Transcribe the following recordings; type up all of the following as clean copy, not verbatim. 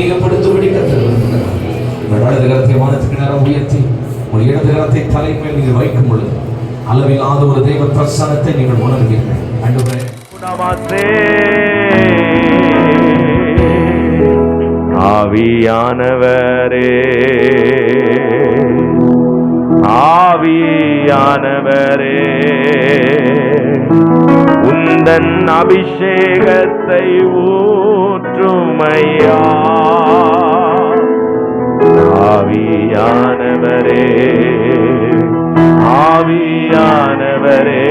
அதிகப்படுத்தும்படி கர்த்தர் விரும்புகிறார். உங்கள் வலது கரத்தை வானத்துக்கு நேரம் உயர்த்தி உங்கள் இடது கரத்தை தலைமையில் நீங்கள் வைக்கும் பொழுது அளவில்லாத ஒரு தெய்வ பிரசன்னத்தை நீங்கள் உணர்வீர்கள். ஆண்டவரே, ஆவியானவரே, ஆவியானவரே, உந்தன் அபிஷேகத்தை ஊற்றுமையா. ஆவியானவரே, ஆவியானவரே,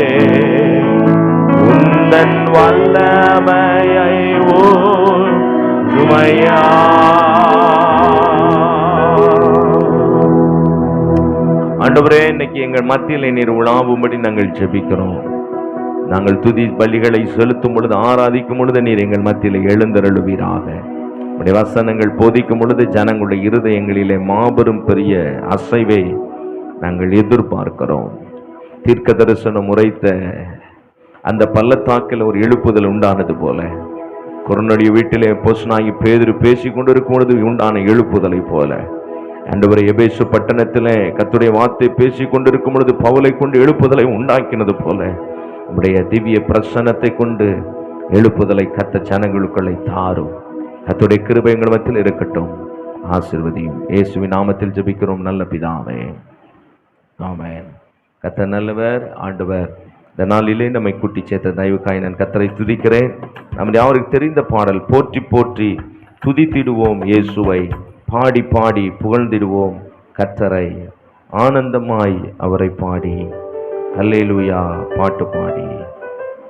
உந்தன் வல்லமையை ஊற்றுமையா. ஆண்டவரே, இன்னைக்கு எங்கள் மத்தியில் நீர் உலாவும்படி நாங்கள் ஜெபிக்கிறோம். நாங்கள் துதி பலிகளை செலுத்தும் பொழுது, ஆராதிக்கும் பொழுது நீர் எங்கள் மத்தியில் எழுந்தருளுவீராக. உடைய வசனங்கள் போதிக்கும் பொழுது ஜனங்களுடைய இருதயங்களிலே மாபெரும் பெரிய அசைவை நாங்கள் எதிர்பார்க்கிறோம். தீர்க்க தரிசனம் உரைத்த அந்த பள்ளத்தாக்கில் ஒரு எழுப்புதல் உண்டானது போல, கொர்நேலியு வீட்டிலே அப்போஸ்தலனாகிய பேதுரு பேசிக் கொண்டிருக்கும் பொழுது உண்டான எழுப்புதலை போல, ஆண்டவரே, எபேசு பட்டணத்திலே கர்த்தருடைய வார்த்தை பேசிக் கொண்டிருக்கும் பொழுது பவுலை கொண்டு எழுப்புதலை உண்டாக்கினது போல, உடைய திவ்ய பிரசன்னத்தை கொண்டு எழுப்புதலை கர்த்தர் ஜனங்களுக்குள்ளே தாரும். கர்த்தருடைய கிருபை எங்கள் மத்தியில் இருக்கட்டும். ஆசீர்வதியும். இயேசுவின் நாமத்தில் ஜெபிக்கிறோம் நல்ல பிதாவே, ஆமென். கர்த்தர் நல்லவர், ஆண்டவர் இந்த நாளிலே நம்மை கூட்டி சேர்த்த தயவுக்காய் நான் கர்த்தரை துதிக்கிறேன். நம்முடைய அவருக்கு தெரிந்த பாடல், போற்றி போற்றி துதித்திடுவோம் இயேசுவை, பாடி பாடி புகழ்ந்திடுவோம் கர்த்தரை, ஆனந்தமாய் அவரை பாடி அல்லேலூயா பாட்டு பாடி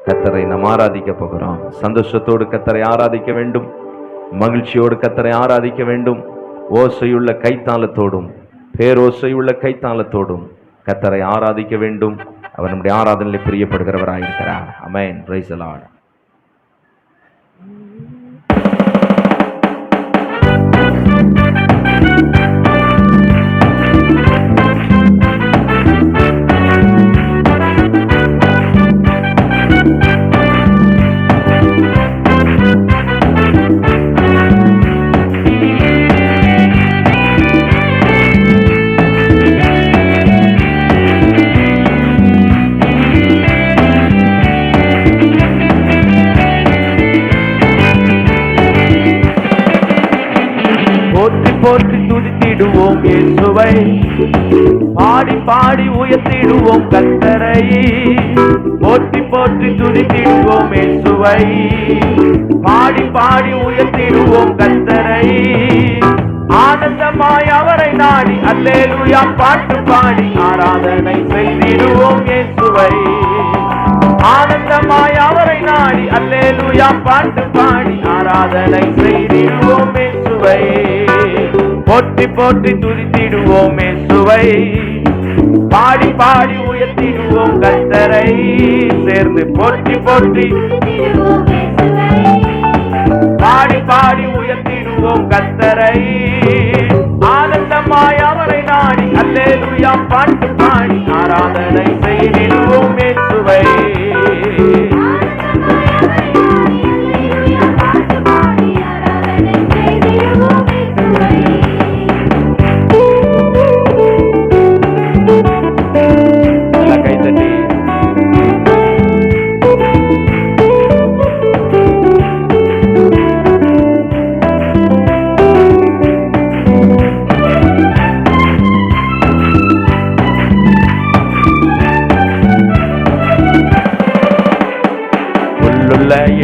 கர்த்தரை நாம் ஆராதிக்க போகிறோம். சந்தோஷத்தோடு கர்த்தரை ஆராதிக்க வேண்டும், மகிழ்ச்சியோடு கர்த்தரை ஆராதிக்க வேண்டும். ஓசையுள்ள கைத்தாளத்தோடும் பேரோசையுள்ள கைத்தாளத்தோடும் கர்த்தரை ஆராதிக்க வேண்டும். அவர் நம்முடைய ஆராதனையில் பிரியப்படுகிறவராயிருக்கிறார். ஆமென். Price the Lord. போற்றி துதித்திடுவோம் இயேசுவை, பாடி பாடி உயர்த்திடுவோம் கர்த்தரை. போற்றி போற்றி துதித்திடுவோம் இயேசுவை, பாடி பாடி உயர்த்திடுவோம் கர்த்தரை. ஆனந்தமாய் அவரை நாடி அல்லேலூயா பாட்டு பாடி ஆராதனை செய்திடுவோம் இயேசுவை. ஆனந்தமாய் அவரை நாடி அல்லேலூயா பாட்டு பாடி ஆராதனை செய்திடுவோம் இயேசுவை. போற்றி போற்றி துதித்திடுவோம் இயேசுவை, பாடி பாடி உயர்த்திடுவோம் கர்த்தரை. சேர்ந்து போற்றி போற்றி பாடி பாடி உயர்த்திடுவோம் கர்த்தரை. ஆனந்தமாய் அவரை நாடி அல்லேலூயா பாட்டு பாடி ஆராதனை செய்திடுவோம் இயேசுவை.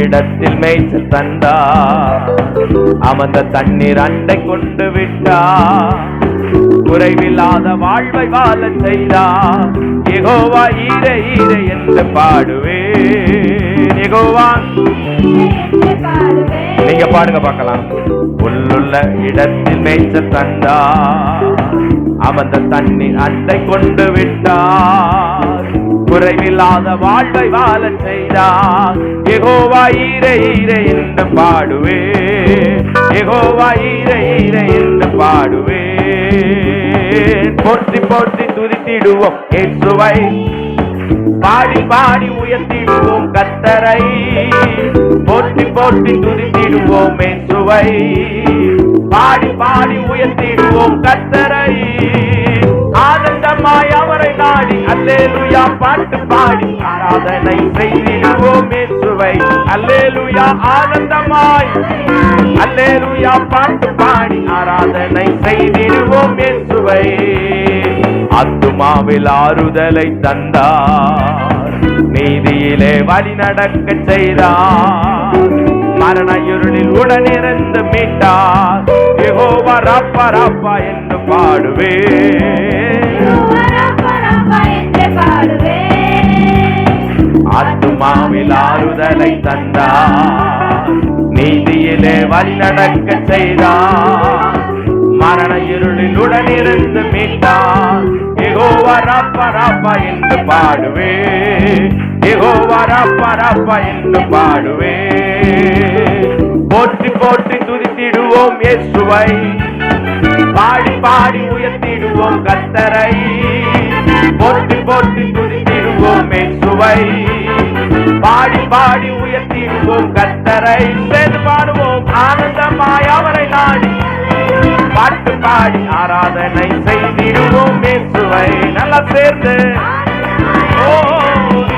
இடத்தில் மேய்ச்சல் தந்தா, அமர்ந்த தண்ணீர் அண்டை கொண்டு விட்டா, குறைவில்லாத வாழ்வை வாழ செய்தா. யெகோவா ஈரே ஈரே என்று பாடுவேன். யெகோவா, நீங்க பாடுங்க பார்க்கலாம். புல்லுள்ள இடத்தில் மேய்ச்சல் தந்தா, அமர்ந்த தண்ணீர் அண்டை கொண்டு விட்டா, குறைவில்லாத வாழ்வை வாழ செய்தார். யெகோவா ஈரே ஈரே என்று பாடுவே. யெகோவா ஈரே ஈரே என்று பாடுவே. போற்றி போற்றி துதித்திடுவோம் இயேசுவை, பாடி பாடி உயர்த்திடுவோம் கர்த்தரை. போற்றி போற்றி துதித்திடுவோம் இயேசுவை, செய்திடுவோம் கர்த்தரை. ஆனந்தமாய் அவரை நாடி அல்லேலூயா பாட்டு பாடி ஆராதனை செய்திடுவோம் இயேசுவை. அல்லேலூயா ஆனந்தமாய் அல்லேலூயா பாட்டு பாடி ஆராதனை செய்திடுவோம் இயேசுவை. ஆத்துமாவில் ஆறுதலை தந்தார், நீதியிலே வழி நடக்க செய்தார், மரண இருளில் உடனிருந்து மீட்டார். யெகோவா ராப்பா ராப்பா என்று ஆத்துமாவில் ஆறுதலை தந்தார், நீதியிலே வழி நடக்க செய்தார், மரண இருளில் உடனிருந்து மீட்டார். யெகோவா ராப்பா ராப்பா என்று பாடுவே, யெகோவா ராப்பா ராப்பா என்று பாடுவே. போற்றி போற்றி துதித்திடுவோம் இயேசுவை, பாடி பாடி உயர்த்திடுவோம் கர்த்தரை. போற்றி போற்றி துதித்திடுவோம் இயேசுவை, பாடி பாடி உயர்த்திடுவோம் கர்த்தரை. சேர்ந்து பாடுவோம் ஆனந்தமாய் அவரை நாடி பாட்டு பாடி ஆராதனை செய்திடுவோம் இயேசுவை. நல்லா சேர்ந்து ஓ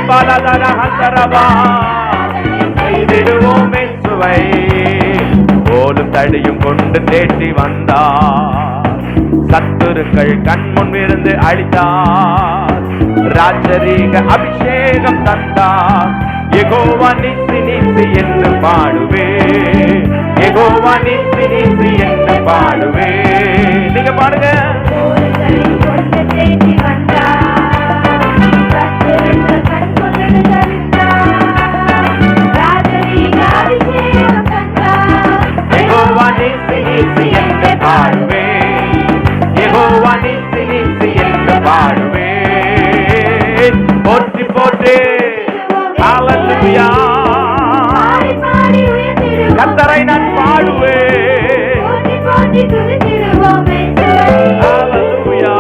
பலதர ஹந்தரபா செய்திடுவோம் இயேசுவை. போலும் தடியும் கொண்டு தேடி வந்தார், சத்துருக்கள் கண்முன் இருந்து அழித்தார், ராஜரீக அபிஷேகம் தந்தார். யெகோவா நிசி நிசி என்று பாடுவே, யெகோவா நிசி நிசி என்று பாடுவே. நீங்க பாடுங்க. யெகோவா நிசி நிசி என்று பாடுவே, யெகோவா நிசி நிசி என்று பாடுவே. போற்றி போற்றி ஹல்லேலூயா கர்த்தரை நான் பாடுவேன். ஹல்லேலூயா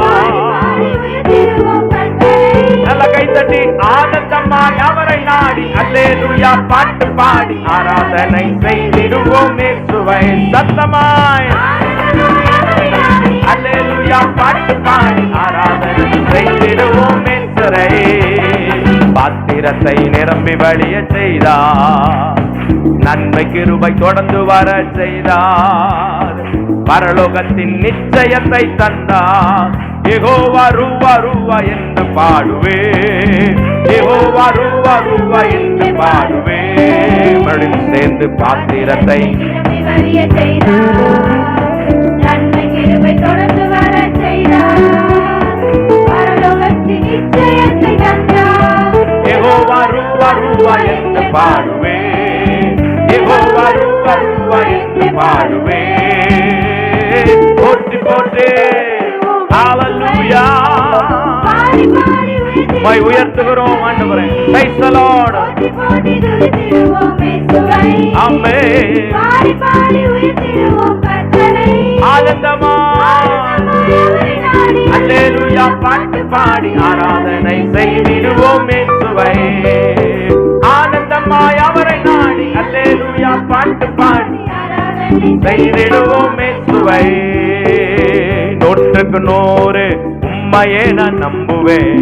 நல்ல கைத்தட்டி ஆனந்தமாய் அவரை நாடி அல்லேலூயா பாட்டு பாடி ஆராதனை செய்திடுவோம் இயேசுவை. சத்தமாய் அல்லேலூயா பாட்டு பாடி ஆராதனை செய்திடுவோம் இயேசுவை. பாத்திரத்தை நிரம்பி வழிய செய்தார், நன்மை கிருபை தொடர்ந்து வர செய்தார், பரலோகத்தின் நிச்சயத்தை தந்தார். யெகோவா ரூவா ரூவா என்று பாடுவே, யெகோவா ரூவா ரூவா என்று பாடுவே. மறுபடியும் சேர்ந்து பாத்திரத்தை நன்மை கிருபை தொடர்ந்து வர செய்தார், பரலோகத்தின் நிச்சயத்தை தந்தார். யெகோவா ரூவா ரூவா என்று பாடுவே, யெகோவா ரூவா ரூவா என்று பாடுவே. போற்றி போற்றி ஹல்லேலூயா மை உயர்த்துகிறோம் ஆண்டவரே. Praise the Lord. ஆமென். ஆனந்தமாய் அல்லேலூயா பாட்டு பாடி ஆராதனை செய்திடுவோம் இயேசுவை. ஆனந்தமாய் அவரை நாடி அல்லேலூயா பாட்டு பாடி செய்திடுவோம் இயேசுவை. 100க்கு 100 உம்மையே நான் நம்புவேன்,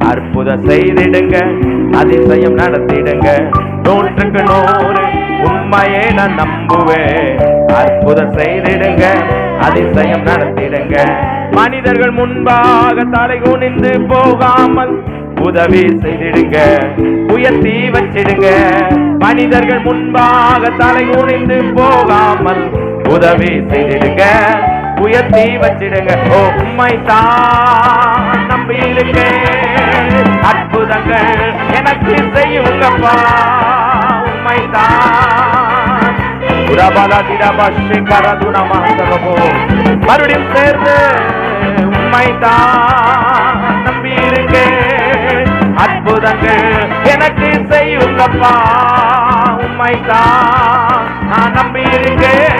அற்புதம் செய்திடுங்க, அதிசயம் நடத்திடுங்க. 100க்கு 100 உம்மையே நான் நம்புவேன், அற்புதம் செய்திடுங்க, அதிசயம் நடத்திடுங்க. மனிதர்கள் முன்பாக தலை குனிந்து போகாமல் உதவி செய்திடுங்க, உயர்த்தி வச்சிடுங்க. மனிதர்கள் முன்பாக தலை குனிந்து போகாமல் உதவி செய்திடுங்க, உயர்த்தி வச்சிடுங்க. ஓ உம்மை தான் நம்பி இருக்கேன், அற்புதங்கள் எனக்கு செய்யுங்கப்பா. உம்மை தான் மறுபடியும் சேர்ந்து உம்மை தான் நம்பி இருக்கேன், அற்புதங்கள் எனக்கு செய்யுங்கப்பா. உம்மை தான் நான் நம்பி இருக்கேன்,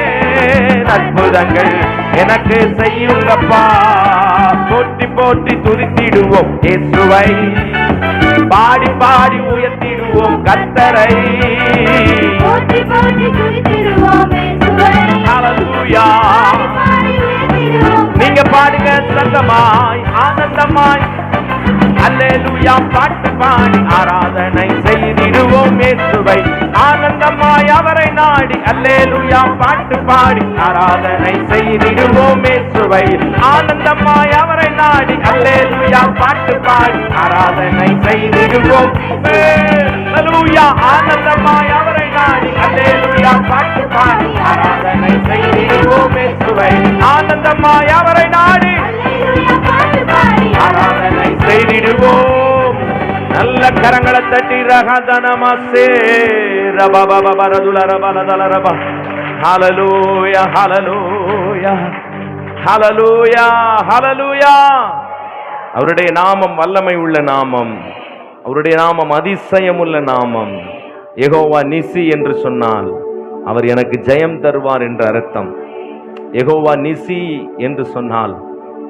அற்புதங்கள் எனக்கு செய்யுங்கப்பா. போற்றி போற்றி துதித்திடுவோம் இயேசுவை, பாடி பாடி உயர்த்திடுவோம் கர்த்தரை. ஹல்லேலூயா. நீங்க ஆனந்தமாய் ஆனந்தமாய் அல்லேலூயா பாட்டு பாடி ஆராதனை செய்திடுவோம் இயேசுவை. ஆனந்தமாய் அவரை நாடி அல்லேலூயா பாட்டு பாடி ஆராதனை செய்திடுவோம் இயேசுவை. ஆனந்தமாய் அவரை நாடி அல்லேலூயா பாட்டு பாடி ஆராதனை செய்திடுவோம். அல்லேலூயா ஆனந்தமாய் அவரை நாடி அல்லேலூயா பாட்டு பாடி ஆராதனை செய்திடுவோம் இயேசுவை. ஆனந்தமாய் அவரை நாடி ஆராதனை செய்திடுவோம். நல்ல கரங்களை தட்டி ரகதனமசே ரபபபரதுலரபலதலரப. ஹல்லேலூயா ஹல்லேலூயா ஹல்லேலூயா ஹல்லேலூயா. அவருடைய நாமம் வல்லமை உள்ள நாமம். அவருடைய நாமம் அதிசயம் உள்ள நாமம். யெகோவா நிசி என்று சொன்னால் அவர் எனக்கு ஜெயம் தருவார் என்ற அர்த்தம். யெகோவா நிசி என்று சொன்னால்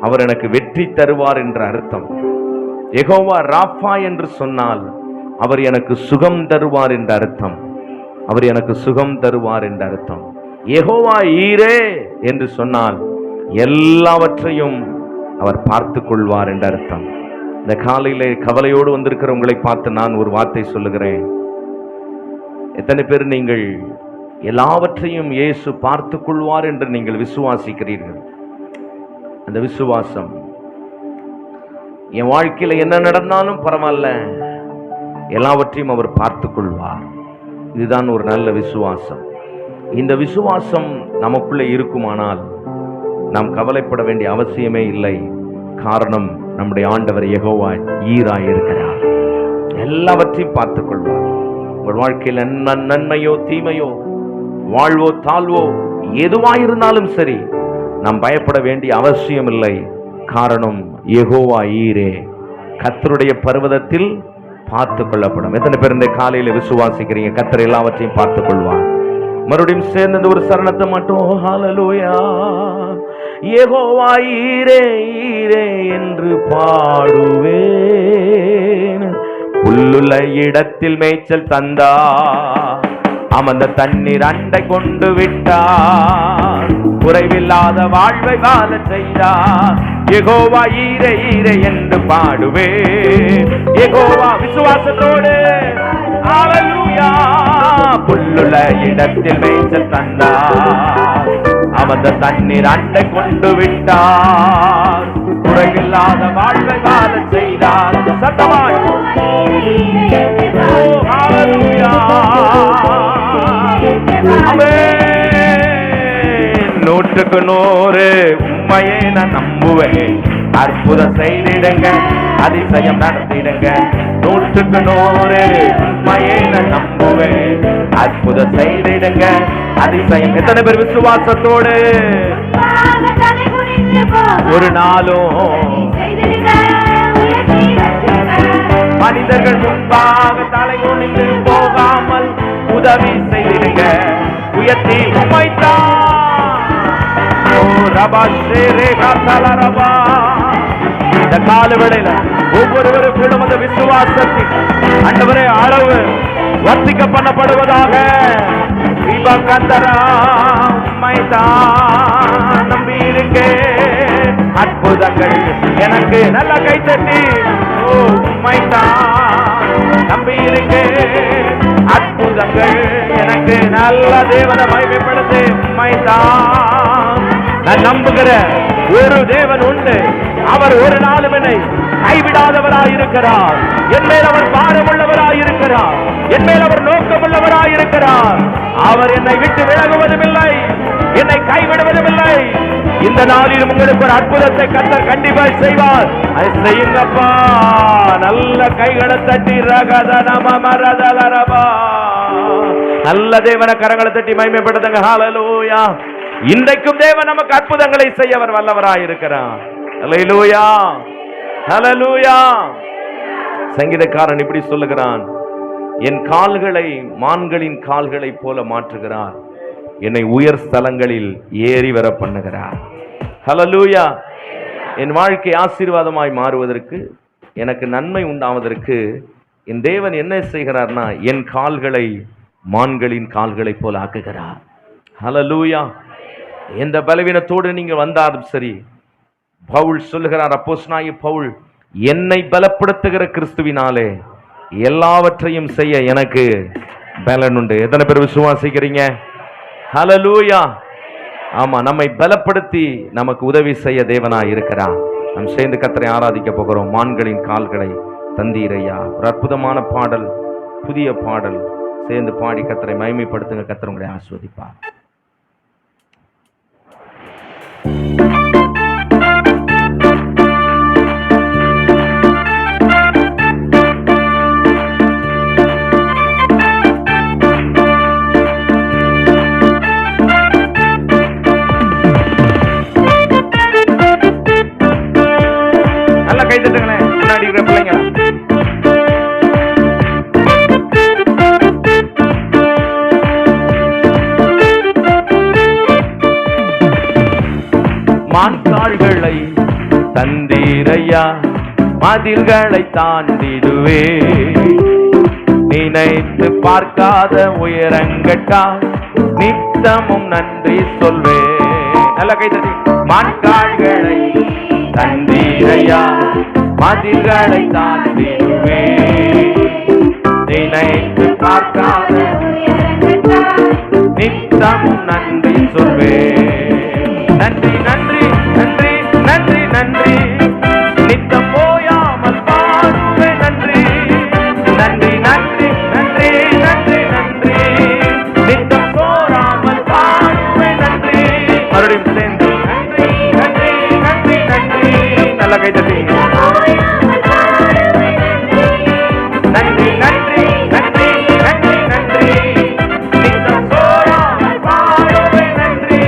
அவர் எனக்கு வெற்றி தருவார் என்ற அர்த்தம். யெகோவா ராஃபா என்று சொன்னால் அவர் எனக்கு சுகம் தருவார் என்ற அர்த்தம். அவர் எனக்கு சுகம் தருவார் என்ற அர்த்தம். யெகோவா ஈரே என்று சொன்னால் எல்லாவற்றையும் அவர் பார்த்து கொள்வார் என்ற அர்த்தம். இந்த காலையிலே கவலையோடு வந்திருக்கிற உங்களை பார்த்து நான் ஒரு வார்த்தை சொல்லுகிறேன். எத்தனை பேர் நீங்கள் எல்லாவற்றையும் இயேசு பார்த்து கொள்வார் என்று நீங்கள் விசுவாசிக்கிறீர்கள்? அந்த விசுவாசம், என் வாழ்க்கையில என்ன நடந்தாலும் பரவாயில்ல, எல்லாவற்றையும் அவர் பார்த்து கொள்வார், இதுதான் ஒரு நல்ல விசுவாசம். இந்த விசுவாசம் நமக்குள்ளே இருக்குமானால் நாம் கவலைப்பட வேண்டிய அவசியமே இல்லை. காரணம், நம்முடைய ஆண்டவர் யெகோவா ஈராய் இருக்கிறார். எல்லாவற்றையும் பார்த்துக் கொள்வார். உங்கள் வாழ்க்கையில் நன்மையோ தீமையோ, வாழ்வோ தாழ்வோ எதுவாயிருந்தாலும் சரி, நாம் பயப்பட வேண்டிய அவசியம் இல்லை. காரணம், யெகோவா ஈரே கர்த்தருடைய பர்வதத்தில் பார்த்து கொள்ளப்படும். எத்தனை பேர் இந்த காலையில விசுவாசிக்கிறீங்க? கர்த்தர் எல்லாவற்றையும் பார்த்துக் கொள்வார். மறுபடியும் சேர்ந்த ஒரு சரணத்தை மட்டும் ஹல்லேலூயா யெகோவா ஈரே ஈரே என்று பாடுவேன். புல்லுள்ள இடத்தில் மேய்ச்சல் தந்தா, அமர்ந்த தண்ணீர் அண்டை கொண்டு விட்டார், குறைவில்லாத வாழ்வை வாழ செய்தார். யெகோவா ஈரே ஈரே என்று பாடுவேன். யெகோவா விசுவாசத்தோடு ஹல்லேலூயா. புல்லுள்ள இடத்தில் மேய்ச்சல் தந்தார், அமர்ந்த தண்ணீர் அண்டை கொண்டு விட்டார், குறைவில்லாத வாழ்வை வாழ செய்தார். சத்தமாய் ஹல்லேலூயா. நூற்றுக்கு நூறு உண்மையை நான் நம்புவேன். அற்புதம் செய்திடுங்க, அதிசயம் நடத்திடுங்க. நூற்றுக்கு நூறு உண்மையை நான் நம்புவேன். அற்புதம் செய்திடுங்க, அதிசயம். எத்தனை பேர் விசுவாசத்தோடு ஒரு நாளும் மனிதர்கள் முன்பாக தலை குனிந்து போகாமல் உதவி செய்திடுங்க, உயர்த்தி உமைத்தான். இந்த காலவேளையில ஒவ்வொருவருக்கும் அந்த விசுவாசத்தின் ஆண்டவரே அளவு வர்த்திக்க பண்ணப்படுவதாக. உம்மைத்தான் நம்பி இருக்கேன், அற்புதங்கள் எனக்கு நல்ல கைத்தட்டி. உம்மைத்தான் நம்பி இருக்கேன், அற்புதங்கள் எனக்கு நல்ல தேவனை மகிமைப்படுத்து. உம்மைத்தான் நான் நம்புகிற ஒரு தேவன் உண்டு. அவர் ஒரு நாளும் என்னை கைவிடாதவராயிருக்கிறார். என் மேல் அவர் பாரமுள்ளவராயிருக்கிறார். என் மேல் அவர் நோக்கமுள்ளவராயிருக்கிறார். அவர் என்னை விட்டு விலகுவதும் இல்லை, என்னை கைவிடுவதும் இல்லை. இந்த நாளிலும் உங்களுக்கு ஒரு அற்புதத்தை கர்த்தர் கண்டிப்பாக செய்வார். அதை செய்யுங்கப்பா. நல்ல கைகளை தட்டி ரகதனமரதலரபா. நல்ல தேவனை கரங்களை தட்டி மகிமைப்படுத்துங்க. ஹல்லேலூயா. இன்றைக்கும் தேவன் நமக்கு அற்புதங்களை செய்ய அவர் வல்லவராயிருக்கிறார். ஹல்லேலூயா ஹல்லேலூயா. சங்கீதக்காரன் இப்படி சொல்லுகிறான், என் கால்களை மான்களின் கால்களை போல மாற்றுகிறார், என்னை உயர் ஸ்தலங்களில் ஏறி வர பண்ணுகிறார். ஹல்லேலூயா. என் வாழ்க்கை ஆசீர்வாதமாய் மாறுவதற்கு, எனக்கு நன்மை உண்டாவதற்கு என் தேவன் என்ன செய்கிறார்னா, என் கால்களை மான்களின் கால்களை போல ஆக்குகிறார். ஹல்லேலூயா. எந்த பலவீனத்தோடு நீங்கள் வந்தாலும் சரி, பவுல் சொல்லுகிறார், அப்போஸ்தலனாகிய பவுல், என்னை பலப்படுத்துகிற கிறிஸ்துவினாலே எல்லாவற்றையும் செய்ய எனக்கு பலன் உண்டு. எத்தனை பேர் விசுவாசிக்கிறீங்க? ஹல்லேலூயா. ஆமா, நம்மை பலப்படுத்தி நமக்கு உதவி செய்ய தேவனாய் இருக்கிறார். நாம் சேர்ந்து கர்த்தரை ஆராதிக்க போகிறோம். மான்களின் கால்களை தந்தீரையா. ஒரு அற்புதமான பாடல், புதிய பாடல். சேர்ந்து பாடி கர்த்தரை மகிமைப்படுத்துங்க. கர்த்தர் உங்களை ஆசீர்வதிப்பார். நல்லா கை தட்டுங்களேன், முன்னாடி இருக்கிற பிள்ளைங்க. மான்கால்களை தந்தீரையா, மதில்களை தாண்டிடுவே, நினைத்து பார்க்காத உயரங்கட்டா நித்தமும் நன்றி சொல்வே. நல்ல கைதட்டி. மான்கால்களை தந்தீரையா, மதில்களை தாண்டிடுவே, நினைத்து பார்க்காத நித்தமும் நன்றி சொல்வே. நன்றி நன்றி நன்றி நன்றி நன்றி, நித்தம் ஓயாமல் பாடுவே நன்றி. நன்றி நன்றி நன்றி நன்றி நன்றி, நித்தம் சோராமல் பாடுவே நன்றி. மறுபடியும் சேர்ந்து நன்றி நன்றி நன்றி நன்றி. நல்ல கைதட்டி. நன்றி நன்றி நன்றி நன்றி நன்றி, நித்தம் சோராமல் பாடுவே நன்றி.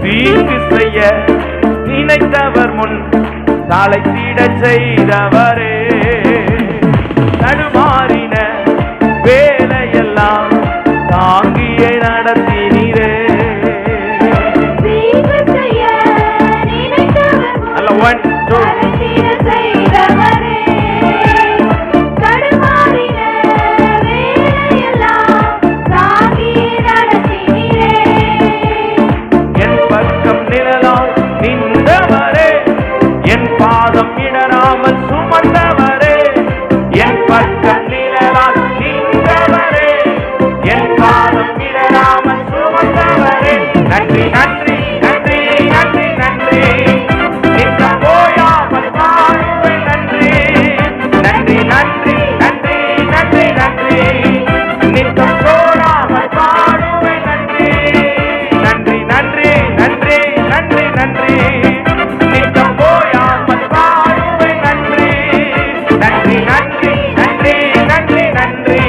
தீங்கு செய்ய நினைத்தவர் முன் தலைத்திட செய்தவரே, தடுமாறின வேலையெல்லாம் தாங்கியே நடத்தினீரே. அல்ல 1 2 என் பக்கம் நிழலாய் நின்றவரே, என் பாதம் இடராமல் சுமந்தவரே. என் பக்கம் நிழலாய் நின்றவரே, என் பாதம் இடராமல் சுமந்தவரே. நன்றி நன்றி நன்றி நன்றி நன்றி, நித்தம் ஓயாமல் பாடுவே நன்றி. நன்றி நன்றி நன்றி நன்றி நன்றி, நித்தம் சோராமல் பாடுவே நன்றி. நன்றி நன்றி நன்றி நன்றி நன்றி, நித்தம் ஓயாமல் பாடுவே நன்றி. நன்றி நன்றி நன்றி நன்றி நன்றி,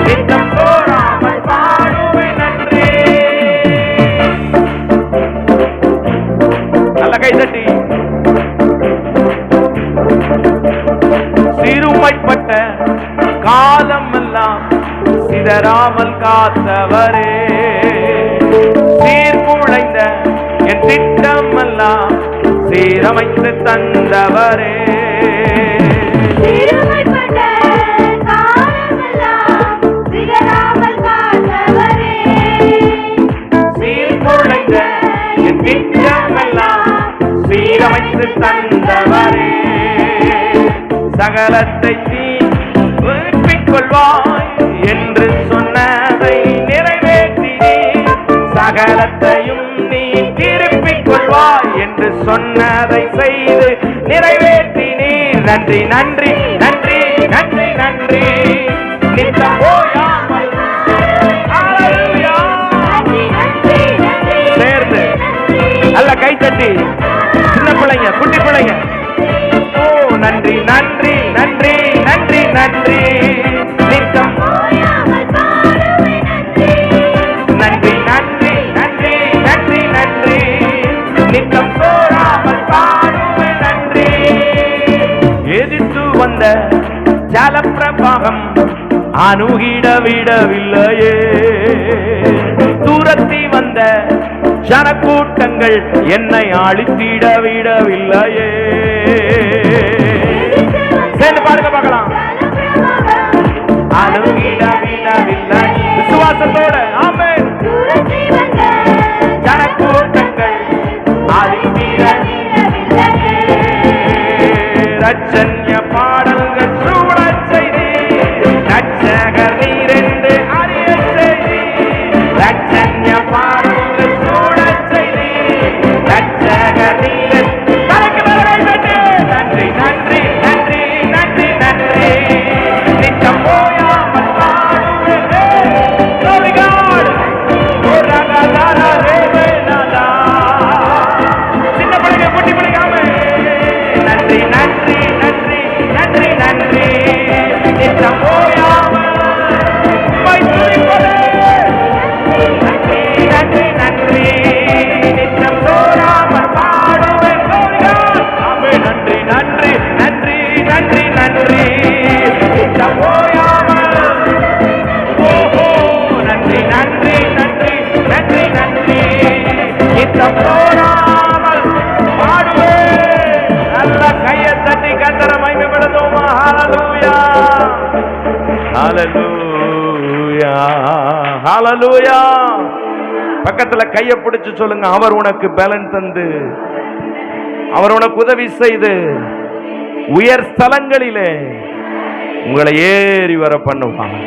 நித்தம் சோராமல் பாடுவே நன்றி. நல்ல கைதட்டி. சிறுமைப்பட்ட காலமெல்லாம் சிதறாமல் காத்தவரே, சீர்குலைந்த என் திட்டமெல்லாம் சீரமைத்து தந்தவரே. சீர்குலைந்த என் திட்டமெல்லாம் சீரமைத்து தந்தவரே. சகலத்தை நீ விருப்பிக் கொள்வாய் என்று சொன்னதை நிறைவேற்றினே. சகலத்தையும் நீ திருப்பிக் கொள்வாய் என்று சொன்னதை செய்து நிறைவேற்றினீர். நன்றி நன்றி நன்றி நன்றி நன்றி, நித்தம் ஓயாமல். ஹல்லேலூயா. சேர்ந்து நல்ல கைத்தட்டி. சின்ன பிள்ளைங்க, குட்டி பிள்ளைங்க. ஓ நன்றி நன்றி நன்றி நன்றி நன்றி, நித்தம் நன்றி நன்றி நன்றி நன்றி நன்றி, நித்தம் சோராமல் பாடுவே நன்றி. எதிர்த்து வந்த ஜலப்பிரபாகம் அணுகிட விடவில்லையே, தூரத்தி வந்த ஜனக்கூட்டங்கள் என்னை அழித்திட விடவில்லையே. சேர்ந்து பாருங்க பார்க்கலாம். அணுகிட விடவில்லை. விசுவாசத்தோட ஆமென். ஜனக்கூட்டங்கள் அழித்திட ஹalleluya ஹalleluya. பக்கத்துல கையை பிடிச்சு சொல்லுங்க, அவர் உனக்கு பலன் தந்து, அவர் உனக்கு உதவி செய்து உயர் ஸ்தலங்களிலே உங்களை ஏறி வர பண்ணுவாங்க.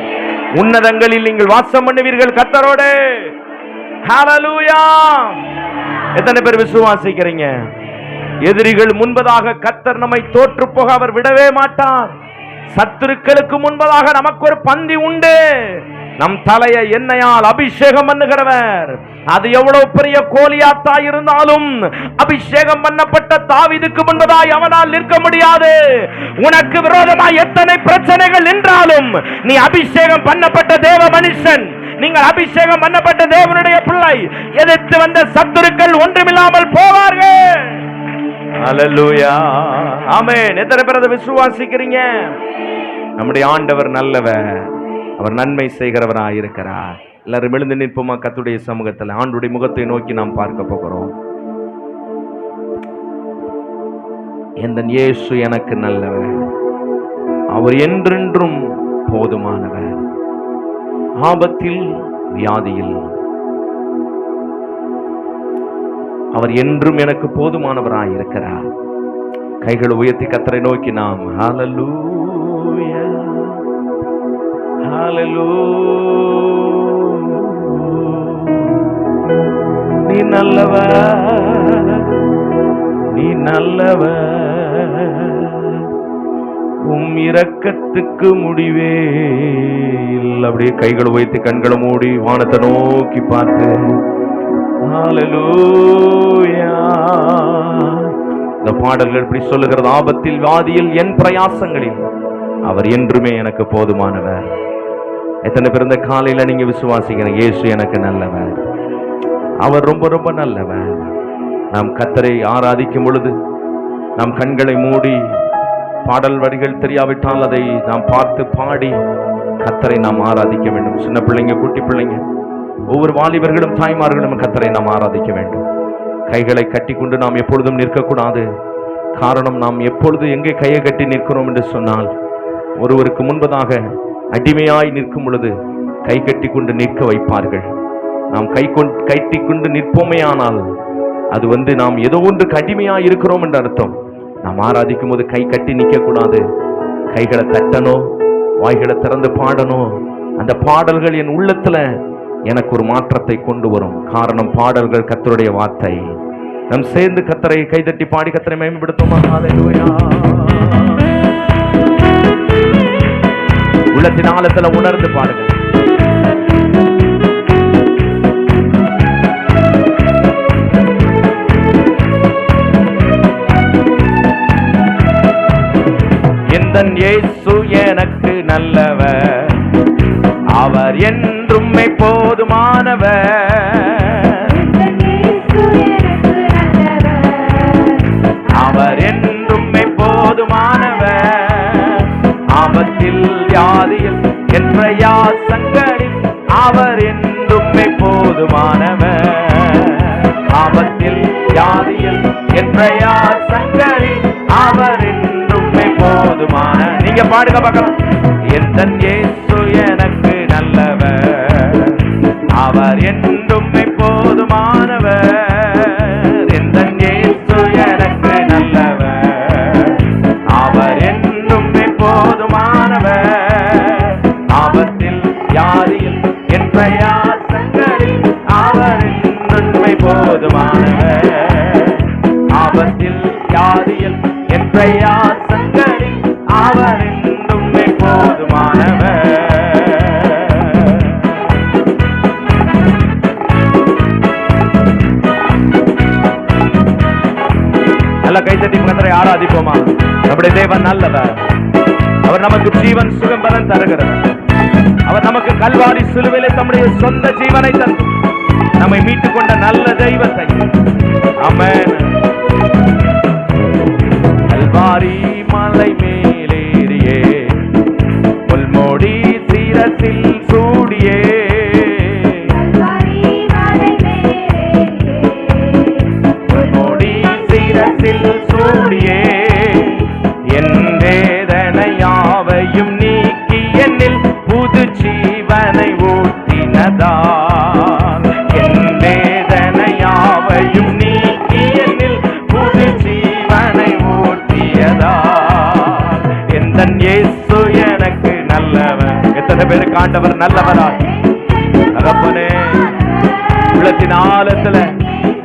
உன்னதங்களில் நீங்கள் வாசம் பண்ணுவீர்கள் கர்த்தரோடு. ஹalleluya. எத்தனை பேர் விசுவாசிக்கிறீங்க? எதிரிகள் முன்பதாக கர்த்தர் நம்மை தோற்று போக அவர் விடவே மாட்டார். சத்துருக்களுக்கு முன்பதாக நமக்கு ஒரு பந்தி உண்டு. நம் தலையை எண்ணெயால் அபிஷேகம் பண்ணுகிறவர். அது எவ்வளவு பெரிய கோலியாத்தா இருந்தாலும் அபிஷேகம் பண்ணப்பட்ட தாவீதுக்கு முன்பதாய் அவனால் நிற்க முடியாது. உனக்கு விரோதமாய் எத்தனை பிரச்சனைகள் நின்றாலும் நீ அபிஷேகம் பண்ணப்பட்ட தேவ மனுஷன், நீங்கள் அபிஷேகம் பண்ணப்பட்ட தேவனுடைய பிள்ளை, எதிர்த்து வந்த சத்துருக்கள் ஒன்றுமில்லாமல் போவார்கள். ஹalleluya ஆமென். எத்தனை பேர் அதை விசுவாசிக்கிறீங்க? நம்முடைய ஆண்டவர் நல்லவர், அவர் நன்மை செய்கிறவராய் இருக்கிறார். எல்லாரும் எழுந்து நிற்போமா? கர்த்தருடைய சமூகத்தில் ஆண்டுடைய முகத்தை நோக்கி நாம் பார்க்க போகிறோம். என் இயேசு எனக்கு நல்லவர், அவர் என்றென்றும் போதுமானவர். ஆபத்தில் வியாதியில் அவர் என்றும் எனக்கு போதுமானவராய் இருக்கிறார். கைகளை உயர்த்தி கர்த்தரை நோக்கி நாம் ஹalleluya ஹalleluya. நீ நல்லவர், நீ நல்லவர், உம் இரக்கத்துக்கு முடிவே இல்லை. அப்படியே கைகளை உயர்த்தி கண்களை மூடி வானத்தை நோக்கி பார்த்து ஹalleluya. இந்த பாடல்கள் இப்படி சொல்லுகிறது, ஆபத்தில் வியாதியில் என் பிரயாசங்களில் அவர் என்றுமே எனக்கு போதுமானவர். எத்தனை பேர் இந்த காலையில நீங்க விசுவாசிக்கிறீங்க? இயேசு எனக்கு நல்லவர், அவர் ரொம்ப ரொம்ப நல்லவர். நாம் கர்த்தரை ஆராதிக்கும் பொழுது நாம் கண்களை மூடி, பாடல் வரிகள் தெரியாவிட்டால் அதை நாம் பார்த்து பாடி கர்த்தரை நாம் ஆராதிக்க வேண்டும். சின்ன பிள்ளைங்க, குட்டி பிள்ளைங்க, ஒவ்வொரு வாலிபர்களும் தாய்மார்களும் கர்த்தரை நாம் ஆராதிக்க வேண்டும். கைகளை கட்டி கொண்டு நாம் எப்பொழுதும் நிற்கக்கூடாது. காரணம், நாம் எப்பொழுது எங்கே கையை கட்டி நிற்கிறோம் என்று சொன்னால், ஒருவருக்கு முன்பதாக அடிமையாய் நிற்கும் பொழுது கை கட்டி கொண்டு நிற்க வைப்பார்கள். நாம் கட்டி கொண்டு நிற்போமேயானால் அது நாம் ஏதோ ஒன்றுக்கு அடிமையாய் இருக்கிறோம் என்று அர்த்தம். நாம் ஆராதிக்கும் போது கை கட்டி நிற்க கூடாது. கைகளை தட்டணும், வாய்களை திறந்து பாடணும். அந்த பாடல்கள் என் உள்ளத்துல எனக்கு ஒரு மாற்றத்தை கொண்டு வரும். காரணம், பாடல்கள் கர்த்தருடைய வார்த்தை. நாம் சேர்ந்து கர்த்தரை கைதட்டி பாடி கர்த்தரை மகிமைப்படுத்துவோமா? ஹalleluya. உள்ளத்தின் ஆழத்துல உணர்ந்து பாடுங்கள். எந்தன் இயேசு எனக்கு நல்லவர், அவர் என்றும்மை போதுமானவர். அவர் என்றும்மை போதுமானவர். ஆபத்தில் வியாதியில் என் பிரயாசங்களில் அவர் என்றும்மை போதுமானவர். ஆபத்தில் வியாதியில் என் பிரயாசங்களில் அவர் என்றும்மை போதுமான. நீங்க பாடுங்க பார்க்கலாம். எந்தன் இயேசு எனக்கு நல்லவர், அவர் என்றும்மை போதுமானவர். எந்தன் இயேசு எனக்கு நல்லவர், அவர் என்றும்மை போதுமானவர். ஆபத்தில் வியாதியில் என் பிரயாசங்களில் அவர் என்றும்மை போதுமானவர். ஆபத்தில் வியாதியில் என் பிரயாசங்களில் அவர் என்றும்மை போதுமானவர். நல்ல கைத்தட்டி கர்த்தரை ஆராதிப்போமா? நம்முடைய தேவன் நல்லவர். அவர் நமக்கு ஜீவன் சுகம் பலன் தருகிறவர். அவர் நமக்கு கல்வாரி சிலுவையிலே தம்முடைய சொந்த ஜீவனை தந்து நம்மை மீட்டுக் கொண்ட நல்ல தெய்வத்தை. ஆமென். கல்வாரி மலை மேலேறியே பொல்மோடி சிரசில் சூடியே, பொல்மோடி சிரசில் சூடியே, என் வேதனையாவையும் நீக்கி என்னில் பேருக்கு ஆண்டவர் நல்லவரா? தகப்பனே, உள்ளத்தின் ஆழத்துல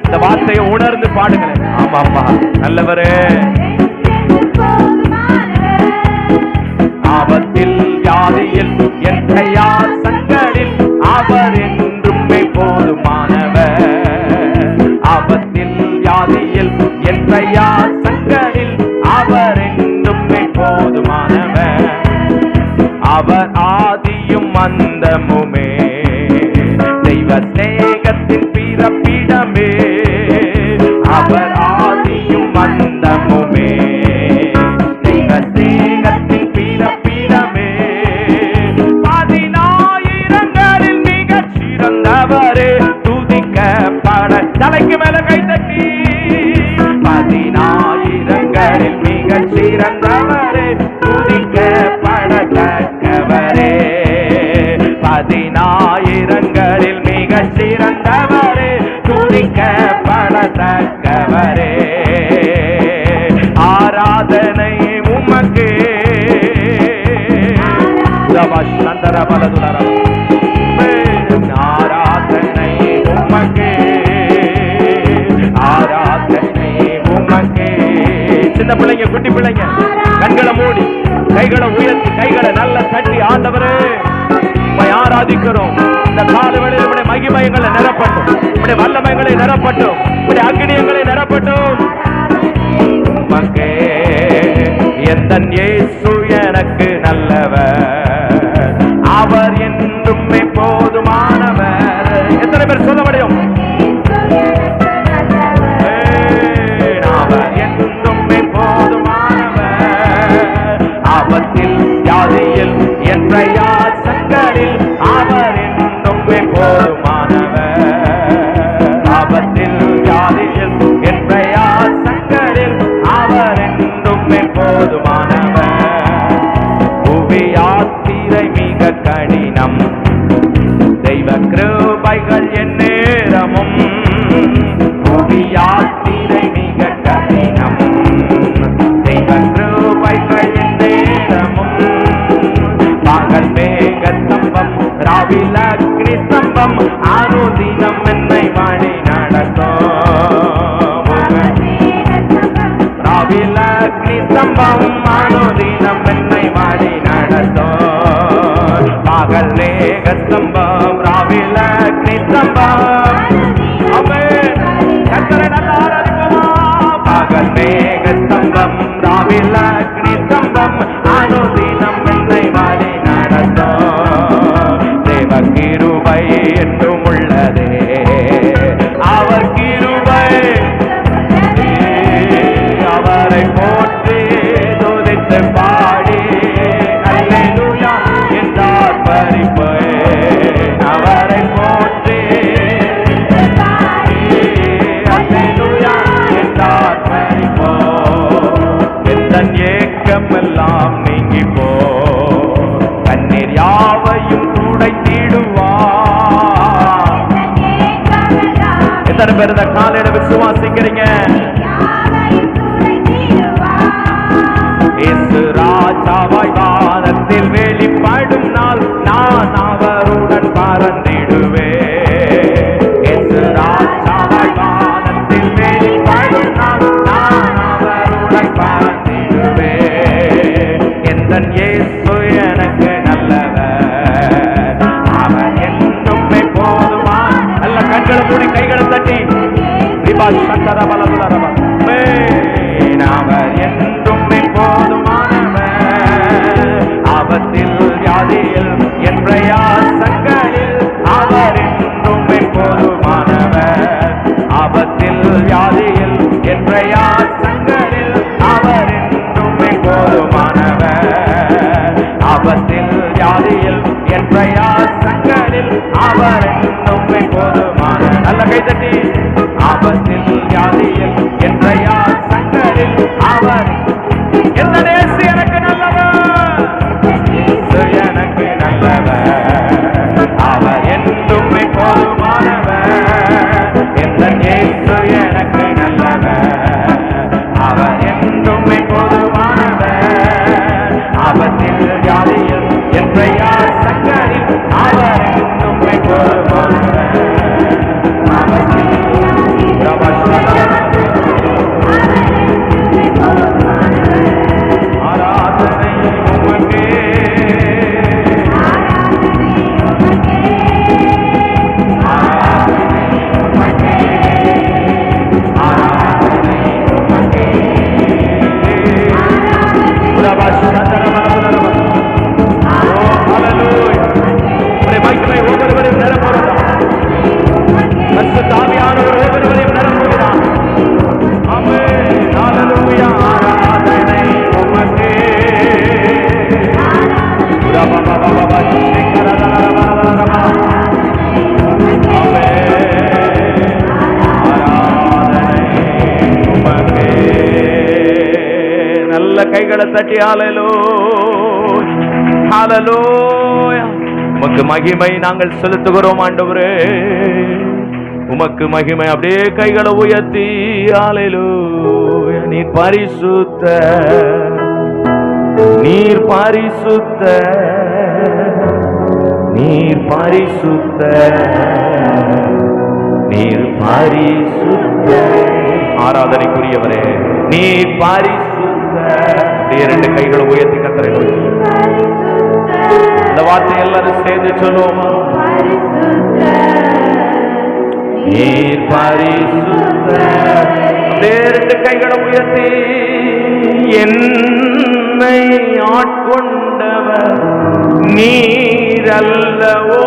இந்த வார்த்தையை உணர்ந்து பாடுங்களேன். ஆமாப்பா, நல்லவரே. ஆபத்தில் வியாதியில் என் பிரயாசங்களில் அவர் என்றுமே போதுமானவர். ஆபத்தில் வியாதியில் என் பிரயாசங்களில் அவர் என்றுமே போதுமானவர். அவர் ஆதியும் அந்தமுமே, தெய்வ சிநேகத்தின் பிறப்பிடமே. அவர் ஆதியும் அந்தமுமே, தெய்வ சிநேகத்தின் பிறப்பிடமே. 10,000ங்களில் மிகச் சிறந்தவரே, துதிக்கப்பட தலைக்கு மேல கை தட்டி. 10,000ங்களில் மிகச் சிறந்தவரே, துதிக்கப்படத்தக்கவரே. 10,000ங்களில் மிகச் சிறந்தவரே, துதிக்கப்படத்தக்கவரே. ஆராதனை உமக்கே. ஆராதனை உமக்கே, ஆராதனை உமக்கே. சின்ன பிள்ளைங்க, குட்டி பிள்ளைங்க, கண்களை மூடி கைகளை உயர்த்தி கைகளை நல்ல தட்டி, ஆண்டவரே உம்மை ஆராதிக்கிறோம். இந்த கால வேளையில் உம்முடைய மகிமைகளை நிரப்பட்டும், உம்முடைய வல்லமைகளை நிரப்பட்டும், உம்முடைய அக்னியங்களை நிரப்பட்டும். உமக்கே எந்தன் இயேசு எனக்கு நல்லவர், அவர் என்றுமே போதுமானவர். எத்தனை பேர் சொல்ல முடியும்? அவர் என்றுமே போதுமானவர். ஆபத்தில் வியாதியில் என் பிரயாசங்களில் அவர் என்றுமே போதுமானவர். ஆபத்தில் வியாதியில் என் பிரயாசங்களில் அவர் என்றுமே போதுமானவர். புவி யாத்திரை மிக கடினம், தெய்வ கிருபைகள் என் நேரமும். புவி யாத்திரை மிக கடினம், தெய்வ கிருபைகள் என் நேரமும். பகல் மேக ஸ்தம்பம், ராவில் அக்னி ஸ்தம்பம், அனுதினம் என்னை வழி நடத்தும். ராவில் அக்னி ஸ்தம்பம், அனுதினம் என்னை வழி நடத்தும். பகல் மேக ஸ்தம்பம், ராவில் அக்னி ஸ்தம்பம். கர்த்தரை நல்லா ஆராதிப்போமா? பகல் மேக ஸ்தம்பம், ராவில் அக்னி ஸ்தம்பம், அனுதினம் என்னை வழி நடத்தும். தேவ கிருபை என்றும் உள்ளதே, அவர் கிருபை. அவரை போற்றி துதித்து பாடி அல்லேலூயா என்றார் பரிப்பு. அவரை போற்றி அல்லேலூயா என்றார் பரிப்பு. எந்தன் ஏக்கமெல்லாம் நீங்கி போ, கண்ணீர் யாவையும் துடைத்திடுவார். எத்தனை பேர் இந்த காலையில விசுவாசிக்கிறீங்க? இயேசு ராஜாவாய் வானத்தில் வெளிப்படும் நாள், நான் அவருடன் பறந்திடுவேன். இயேசு ராஜாவாய் வானத்தில் வெளிப்படும் நாள், நான் அவருடன் பறந்திடுவேன். எந்தன் இயேசு எனக்கு நல்லவர், அவர் என்றுமே போதுமான். நல்ல கண்களை மூடி கைகளை தட்டி அவர் என்றுமே போதுமானவர். ஆபத்தில் வியாதியில் என் பிரயாசங்களில் அவர் என்றுமே போதுமானவர். ஆபத்தில் வியாதியில் என் பிரயாசங்களில் அவர் என்றுமே போதுமானவர். ஆபத்தில் வியாதியில் என் பிரயாசங்களில் அவர் என்றுமே போதுமானவர். நல்ல கைதட்டி. ஆபத்தில் வியாதியில் என் பிரயாசங்களில் அவர். எந்த நேசு எனக்கு நல்லவர், எனக்கு நல்லவர், அவர் என்றுமே போதுமானவர். எந்த நேசு எனக்கு நல்லவர், அவர் என்றுமே போதுமானவர். ஆபத்தில் வியாதியில் என் பிரயாசங்களில் நல்ல கைகளை தட்டி ஹல்லேலூயா ஹல்லேலூயா. உமக்கு மகிமை நாங்கள் செலுத்துகிறோம் ஆண்டவரே, உமக்கு மகிமை. அப்படியே கைகளை உயர்த்தி ஹல்லேலூயா. நீர் பரிசுத்த, நீர் பரிசுத்த, நீர் பரிசுத்த, நீர் பரிசுத்த. ஆராதனைக்குரியவரே நீர் பரிசுத்த. அப்படியே ரெண்டு கைகளை உயர்த்தி கர்த்தரை நோக்கி இந்த வார்த்தை எல்லாரும் சேர்ந்து சொல்லுவோமா? நீர் பரிசுத்த. அப்படியே ரெண்டு கைகளை உயர்த்தி என்னை ஆட்கொண்டவர் நீர் அல்லவோ,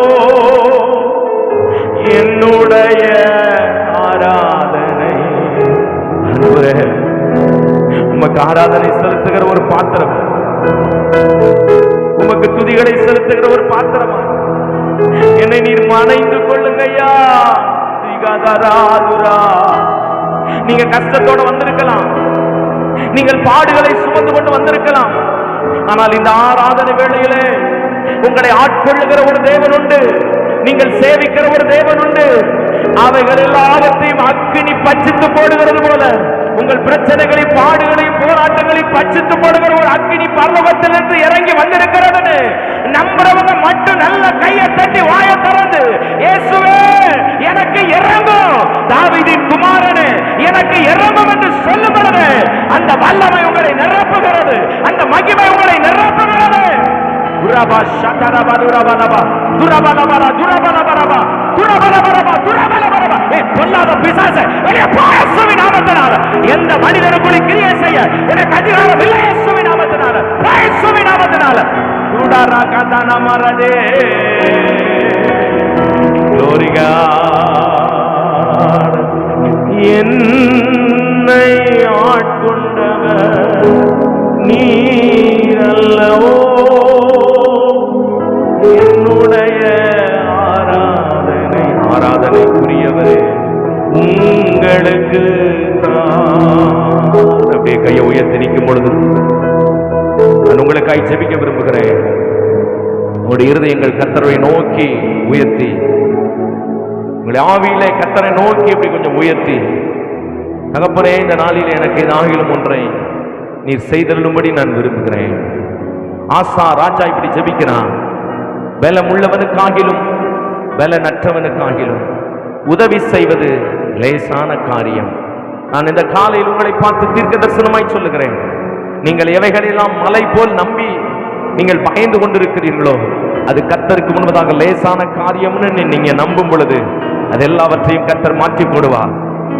என்னுடைய ஆராதனை. அன்பரே, உமக்கு ஆராதனை செலுத்துகிற ஒரு பாத்திரம், உமக்கு துதிகளை செலுத்துகிற ஒரு பாத்திரமா என்னை நீர் மனைந்து கொள்ளுங்கய்யா. நீங்க கஷ்டத்தோட வந்திருக்கலாம், நீங்கள் பாடுகளை சுமந்து கொண்டு வந்திருக்கலாம். ஆனால் இந்த ஆராதனை வேளையிலே உங்களை ஆட்கொள்ளுகிற ஒரு தேவன் உண்டு, நீங்கள் சேவிக்கிற ஒரு தேவன் உண்டு. அவைகள் எல்லாவற்றையும் அக்கினி பட்சித்து போடுகிறது போல உங்கள் பிரச்சனைகளை, பாடுகளையும், போராட்டங்களையும் பட்சித்து போடுகிற ஒரு அக்கினி பரலோகத்திலிருந்து இறங்கி வந்திருக்கிறது. நம்புறவங்க மட்டும் நல்ல கையை தட்டி வாய திறந்து இயேசுவே எனக்கு இறங்கும், தாவீதின் குமாரனே எனக்கு இறங்கும் என்று சொல்லும் பொழுது அந்த வல்லமை உங்களை நிரப்புகிறது, அந்த மகிமை உங்களை நிரப்புகிறது. துரபா ஷதரபா துரபலபா துரபலபரா துரபலபரபா துரபலபரபா துரபலபரபா. பொல்லாத பிசாசே வெளியே போ இயேசுவின் நாமத்தினால. எந்த மனிதனுக்குள்ளே கிரியை செய்ய எனக்கு அதிகாரம் இல்லை இயேசுவின் நாமத்தினால, இயேசுவின் நாமத்தினால. துடரா கதன மரதே glory God. என்னை ஆட்கொண்டவர் நீர் அல்லவோ, என்னுடைய ஆராதனை. ஆராதனைக்குரியவரே உங்களுக்கு அப்படியே கையை உயர்த்தி நிற்கும் பொழுது நான் உங்களுக்காய் ஜெபிக்க விரும்புகிறேன். உங்களுடைய இருதயங்கள் கர்த்தரை நோக்கி உயர்த்தி, உங்களுடைய ஆவியிலே கர்த்தரை நோக்கி அப்படி கொஞ்சம் உயர்த்தி, தகப்பனே இந்த நாளில் எனக்கு ஏதாகிலும் ஒன்றை நீர் செய்தருளும்படி நான் விரும்புகிறேன். ஆசா ராஜா இப்படி ஜெபிக்கிறான். பலம் உள்ளவனுக்காகிலும் பலனற்றவனுக்காகிலும் உதவி செய்வது லேசான காரியம். நான் இந்த காலையில் உங்களை பார்த்து தீர்க்க தரிசனமாய் சொல்லுகிறேன். நீங்கள் எவைகளெல்லாம் மலை போல் நம்பி நீங்கள் பயந்து கொண்டிருக்கிறீர்களோ அது கர்த்தருக்கு முன்பதாக லேசான காரியம்னு நீங்க நம்பும் பொழுது அது எல்லாவற்றையும் கர்த்தர் மாற்றி போடுவார்.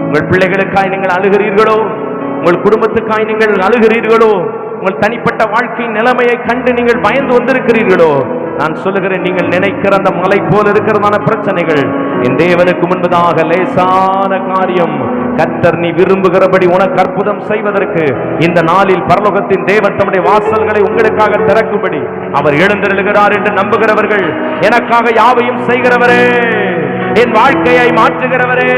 உங்கள் பிள்ளைகளுக்காய் நீங்கள் அழுகிறீர்களோ, உங்கள் குடும்பத்துக்காய் நீங்கள் அழுகிறீர்களோ, உங்கள் தனிப்பட்ட வாழ்க்கையின் நிலைமையை கண்டு நீங்கள் பயந்து வந்திருக்கிறீர்களோ, நான் சொல்லுகிறேன், நீங்கள் நினைக்கிற அந்த மலை போல இருக்கிறதான பிரச்சனைகள் என் தேவனுக்கு முன்பதாக லேசான காரியம். கர்த்தர் நீ விரும்புகிறபடி உனக்கு அற்புதம் செய்வதற்கு இந்த நாளில் பரலோகத்தின் தேவன் தம்முடைய வாசல்களை உங்களுக்காக திறக்கும்படி அவர் எழுந்தருளுகிறார் என்று நம்புகிறவர்கள், எனக்காக யாவையும் செய்கிறவரே, என் வாழ்க்கையை மாற்றுகிறவரே,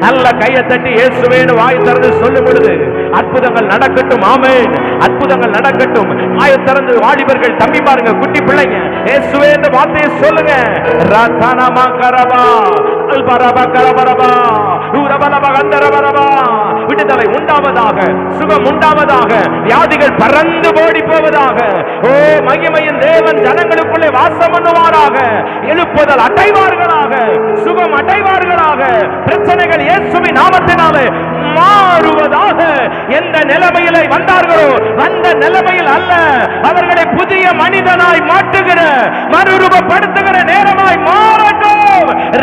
நல்ல கையை தட்டி இயேசுவேன்னு வாய் திறந்து சொல்லும் பொழுது அற்புதங்கள் நடக்கட்டும். ஆமென். அற்புதங்கள் நடக்கட்டும். வாயை திறந்து வாலிபர்கள், தம்பி பாருங்க, குட்டி பிள்ளைங்க, இயேசுவே என்ற வார்த்தையை சொல்லுங்க. ரதனமா கரபா அல்பரபா கரபரபா ஊரபலபா கந்தரபரபா. விடுதலை உண்டாவதாக, சுகம் உண்டாவதாக, வியாதிகள் பறந்து ஓடி போவதாக. ஓ மகிமையின் தேவன் ஜனங்களுக்குள்ளே வாசம் பண்ணுவாராக. எழுப்புதல் அடைவார்களாக, சுகம் அடைவார்களாக. பிரச்சனைகள் இயேசுவின் நாமத்தினாலே மாறுவதாக. எந்த நிலைமையிலே வந்தார்களோ அந்த நிலைமையில் அல்ல, அவர்களை புதிய மனிதனாய் மாற்றுகிற, மறுரூபப்படுத்துகிற நேரமாய் மாறட்டும்.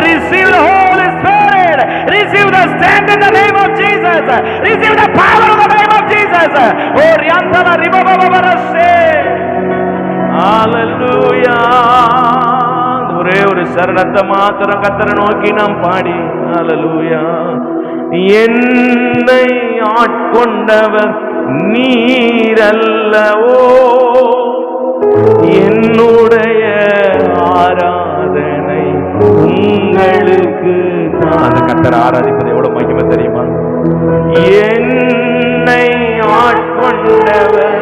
Receive the Holy Spirit. Receive the stand in the name of Jesus. Receive the power of the name of Jesus. Oh riantala ribababarase. Hallelujah. ஒரே ஒரு சரணத்தை மாத்திரம் கர்த்தரை நோக்கி நாம் பாடி ஹல்லேலூயா. என்னை ஆட்கொண்டவர் நீரல்லவோ, என்னுடைய ஆராதனை உங்களுக்கு தான். கர்த்தரை ஆராதிப்பது எவ்வளவு மகிமை தெரியுமா? என்னை ஆட்கொண்டவர்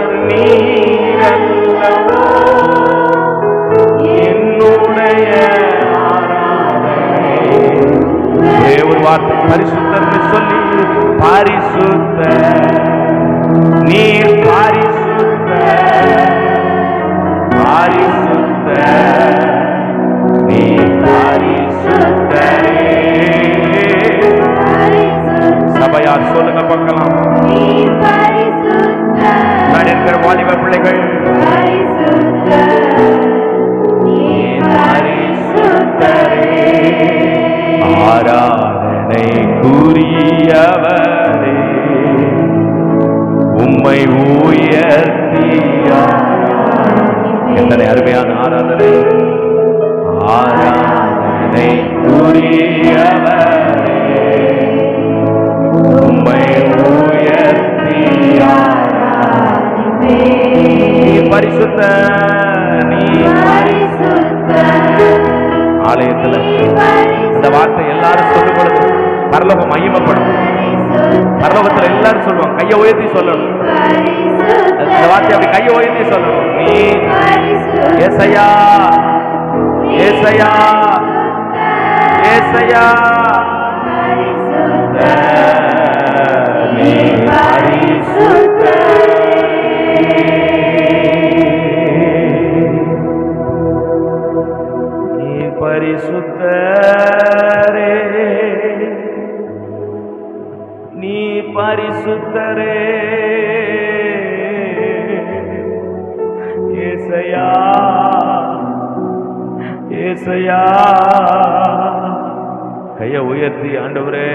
இருக்கிற வாலிப பிள்ளைகள் ஆராதனை கூறியவரே உம்மை உயர்த்தியா. எத்தனை அருமையான ஆராதனை! ஆராதனை கூறியவரே உம்மை உயர்த்தியா. நீ பரிசுத்த, நீ பரிசுத்த. ஆலயத்துல இந்த வார்த்தை எல்லாரும் சொல்லும் பொழுது பரலோகம் மகிமைப்படும். பரலோகத்துல எல்லாரும் சொல்லுவாங்க, கையை உயர்த்தி சொல்லணும். இந்த வார்த்தை அப்படி கையை உயர்த்தி சொல்லணும். நீ ஏசையா, ஏசையா, ஏசையா, நீ பரிசுத்த. நீ பரிசுத்தரே, நீ பரிசுத்தரே. ஏசையா, ஏசையா. கையை உயர்த்தி, ஆண்டவரே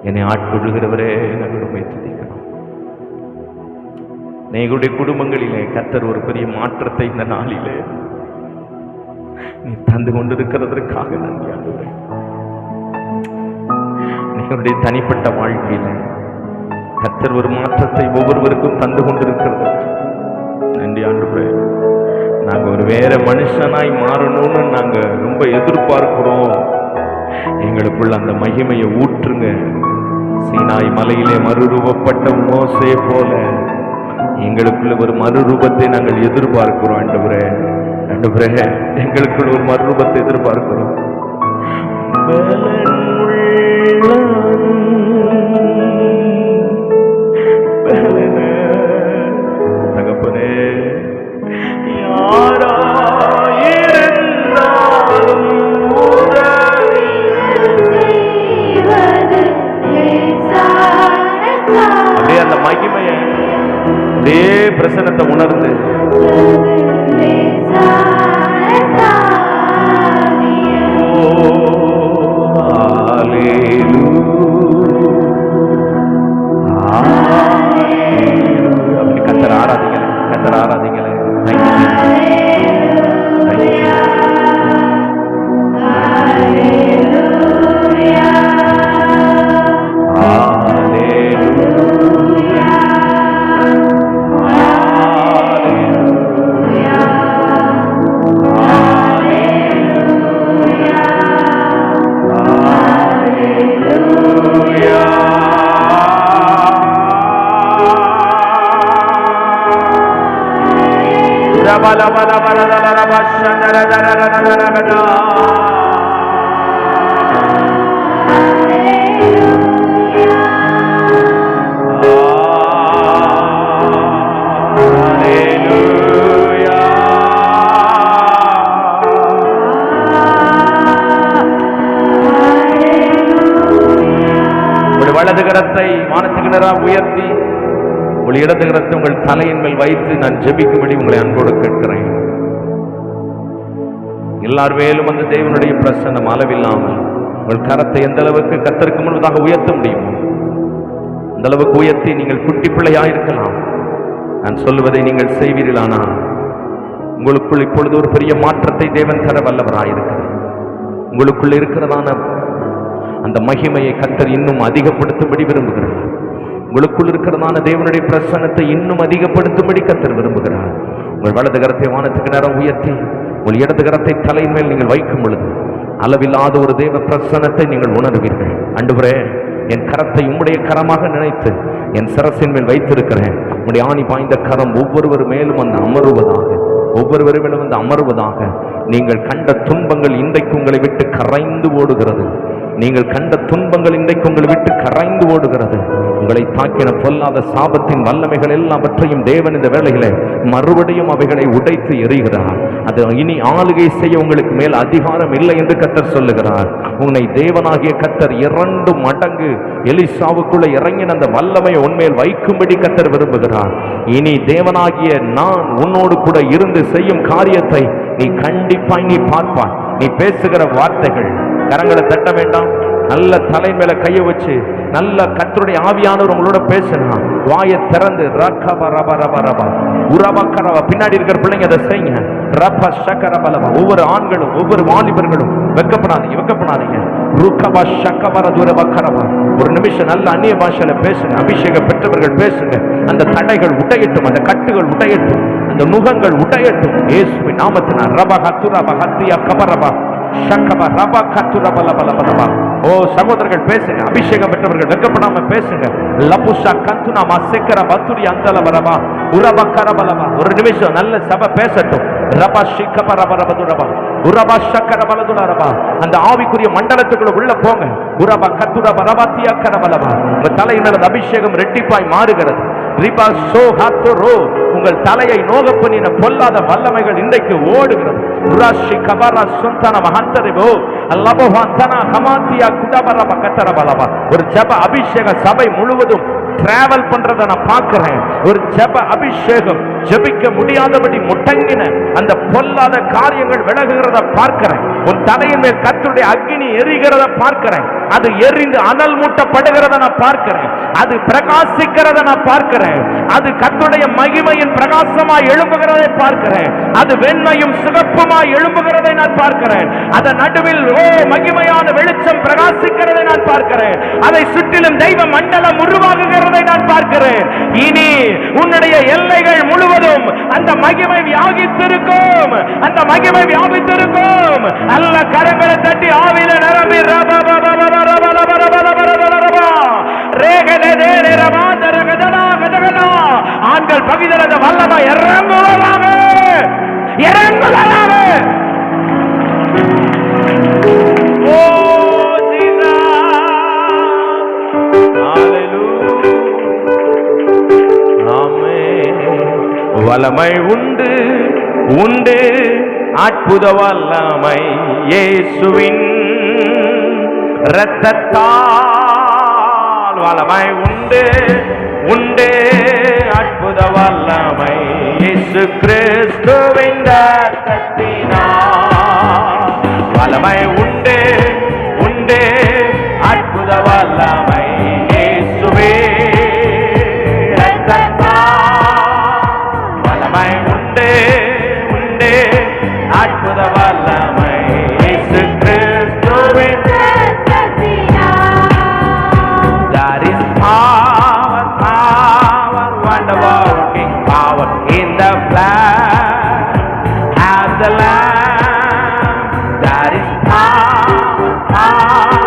என்னை ஆட்கொள்ளுகிறவரே நாங்கள் உம்மை துதிக்கிறோம். எங்களுடைய குடும்பங்களிலே கர்த்தர் ஒரு பெரிய மாற்றத்தை இந்த நாளிலே நீ தந்து கொண்டிருக்கிறதற்காக நன்றி ஆண்டவரே. எங்களுடைய தனிப்பட்ட வாழ்க்கையில கர்த்தர் ஒரு மாற்றத்தை ஒவ்வொருவருக்கும் தந்து கொண்டிருக்கிறது. நன்றி ஆண்டவரே. நாங்க ஒரு வேற மனுஷனாய் மாறணும்னு நாங்க ரொம்ப எதிர்பார்க்கிறோம். எங்களுக்குள்ள அந்த மகிமையை ஊற்றுங்க. சீனாய் மலையிலே மறுரூபப்பட்ட மோசே போல எங்களுக்குள்ள ஒரு மறுரூபத்தை நாங்கள் எதிர்பார்க்கிறோம். ஆண்டவரே, ஆண்டவரே, எங்களுக்குள்ள ஒரு மறுரூபத்தை எதிர்பார்க்கிறோம். தகப்பனே, யாராயிருந்தாலும் அப்படியே அந்த மகிமைய அப்படியே பிரசன்னத்தை உணர்ந்து அப்படி கத்தர் ஆராதிக்கல, கத்தர் ஆராதிக்கல. வலது கரத்தை வானத்துக்கு நேராக உயர்த்தி உங்கள் இடது கரத்தை உங்கள் தலையின் மேல் வைத்து நான் ஜெபிக்கும்படி உங்களை அன்போடு கேட்கிறேன். எல்லார் மேலும் அந்த தேவனுடைய பிரசன்னம் அளவில்லாமல் உங்கள் கரத்தை எந்த அளவுக்கு கர்த்தருக்கு முன்பதாக உயர்த்த முடியுமோ அந்த அளவுக்கு உயர்த்தி நீங்கள் குட்டி பிள்ளையாயிருக்கலாம். நான் சொல்லுவதை நீங்கள் செய்வீர்களானால் உங்களுக்குள் இப்பொழுது ஒரு பெரிய மாற்றத்தை தேவன் தர வல்லவராயிருக்கிறார். உங்களுக்குள் இருக்கிறதான அந்த மகிமையை கர்த்தர் இன்னும் அதிகப்படுத்தும்படி விரும்புகிறார். உங்களுக்குள் இருக்கிறதான தேவனுடைய பிரசன்னத்தை இன்னும் அதிகப்படுத்தும்படி கர்த்தர் விரும்புகிறார். உங்கள் வலது கரத்தை வானத்துக்கு நேரம் உயர்த்தி உங்கள் இடது கரத்தை தலையின் மேல் நீங்கள் வைக்கும் பொழுது அளவில்லாத ஒரு தேவ பிரசன்னத்தை நீங்கள் உணர்வீர்கள். ஆண்டவரே, என் கரத்தை உம்முடைய கரமாக நினைத்து என் சிரசின் மேல் வைத்திருக்கிறேன். உம்முடைய ஆணி பாய்ந்த கரம் ஒவ்வொருவர் மேலும் வந்து அமருவதாக, ஒவ்வொருவரும் வந்து அமருவதாக. நீங்கள் கண்ட துன்பங்கள் இன்றைக்கு உங்களை விட்டு கரைந்து ஓடுகிறது. நீங்கள் கண்ட துன்பங்கள் இன்றைக்கு உங்களை விட்டு கரைந்து ஓடுகிறது. உங்களை தாக்கின பொல்லாத சாபத்தின் வல்லமைகள் எல்லாவற்றையும் தேவன் இந்த வேளையிலே மறுபடியும் அவைகளை உடைத்து எறிகிறார். அது இனி ஆளுகை செய்ய உங்களுக்கு மேல் அதிகாரம் இல்லை என்று கர்த்தர் சொல்லுகிறார். உன்னை தேவனாகிய கர்த்தர் 2 மடங்கு எலிசாவுக்குள்ள இறங்கின அந்த வல்லமையை உன்மேல் வைக்கும்படி கர்த்தர் விரும்புகிறார். இனி தேவனாகிய நான் உன்னோடு கூட இருந்து செய்யும் காரியத்தை நீ கண்டிப்பாய் நீ பார்ப்பாய். நீ பேசுகிற வார்த்தைகள், கரங்களை தட்ட வேண்டாம், நல்ல தலை மேல கையை வச்சு நல்ல கர்த்தருடைய ஆவியானவர் உங்களோட பேசணும். வாயை திறந்து பின்னாடி இருக்கிற பிள்ளைங்க அதை செய்யுங்க. ஒவ்வொரு ஆண்களும் ஒவ்வொரு வாலிபர்களும் வெக்கப்படாதீங்க. ஒரு நிமிஷம் நல்ல அந்நிய பாஷையில பேசுங்க. அபிஷேகம் பெற்றவர்கள் பேசுங்க. அந்த தடைகள் உடையட்டும், அந்த கட்டுகள் உடையட்டும், அந்த நுகங்கள் உடையட்டும். இயேசுவின் நாமத்தினால் ரப ஹத்துரா ஹத்தியா கபரபா ஷக்கபா ரபா கத்துரா பலபலபலபா. ஓ சகோதரர்கள் பேசுங்க. அபிஷேகம் பெற்றவர்கள் வெக்கப்படாம பேசுங்க. லபுஷா கந்துனா மசக்கர பத்துரி அந்தல வரபா உரபா கரபலபா. ஒரு நிமிஷம் நல்ல சபை பேசட்டும். ரபா ஷிக்கப ரபரபதுரபா உரபா ஷக்கர பலதுரபா. அந்த ஆவிக்குரிய மண்டலத்துக்குள்ள உள்ள போங்க. உரபா கத்துரா பரபாத்தியா கரபலபா. உங்க தலையினர் அபிஷேகம் ரெட்டிப்பாய் மாறுகிறது. ரிபா சோ ஹத்துரோ. உங்கள் தலையை நோக பண்ணின பொல்லாத வல்லமைகள் இன்றைக்கு ஓடுகிறது. உராஷி கபரா சுந்தன மஹந்தரிபோ அல்லபஹந்தனா ஹமாத்தியா குடபரப கத்தரபலபா. ஒரு ஜெப அபிஷேக சபை முழுவதும் டிராவல் பண்றதை நான் பார்க்கிறேன். ஒரு ஜெப அபிஷேகம் ஜெபிக்க முடியாதபடி முடங்கின அந்த பொல்லாத காரியங்கள் விலகுகிறத பார்க்கிறேன். உன் தலையின் மேல் கர்த்தருடைய அக்கினி எரிகிறத பார்க்கிறேன். அது எரிந்து அனல் மூட்டப்படுகிறத நான் பார்க்கிறேன். அது பிரகாசிக்கிறத நான் பார்க்கிறேன். அது கர்த்தருடைய மகிமையின் பிரகாசமாய் எழும்புகிறதை பார்க்கிறேன். அது வெண்மையும் சிகப்புமாய் எழும்புகிறதை நான் பார்க்கிறேன். அதன் நடுவில் மகிமையான வெளிச்சம் பிரகாசிக்கிறதை நான் பார்க்கிறேன். அதை சுற்றிலும் தெய்வ மண்டலம் உருவாகுகிறதை நான் பார்க்கிறேன். இனி உன்னுடைய எல்லைகள் முழுவதும் அந்த மகிமை வியாபித்திருக்கும். அந்த மகிமை வியாபித்திருக்கும். நல்ல கரங்களை தட்டி ஆவியில நிரம்பி ஆண்கள் பகுதியில் அந்த வல்லமை இறங்குவதாக இறங்குவதாக. ஓ வல்லமை உண்டு உண்டு அற்புத வல்லமை இயேசுவின் இரத்தத்தால். வல்லமை உண்டு உண்டு அற்புத வல்லமை இயேசு கிறிஸ்துவின் இரத்தத்தினால். வல்லமை உண்டு உண்டு அற்புத வல்லமை இயேசுவே அற்புத வல்லமை இயேசு கிறிஸ்துவின் இரத்தத்தினால். There is power, power, wonder working power in the blood of the Lamb. There is power, power,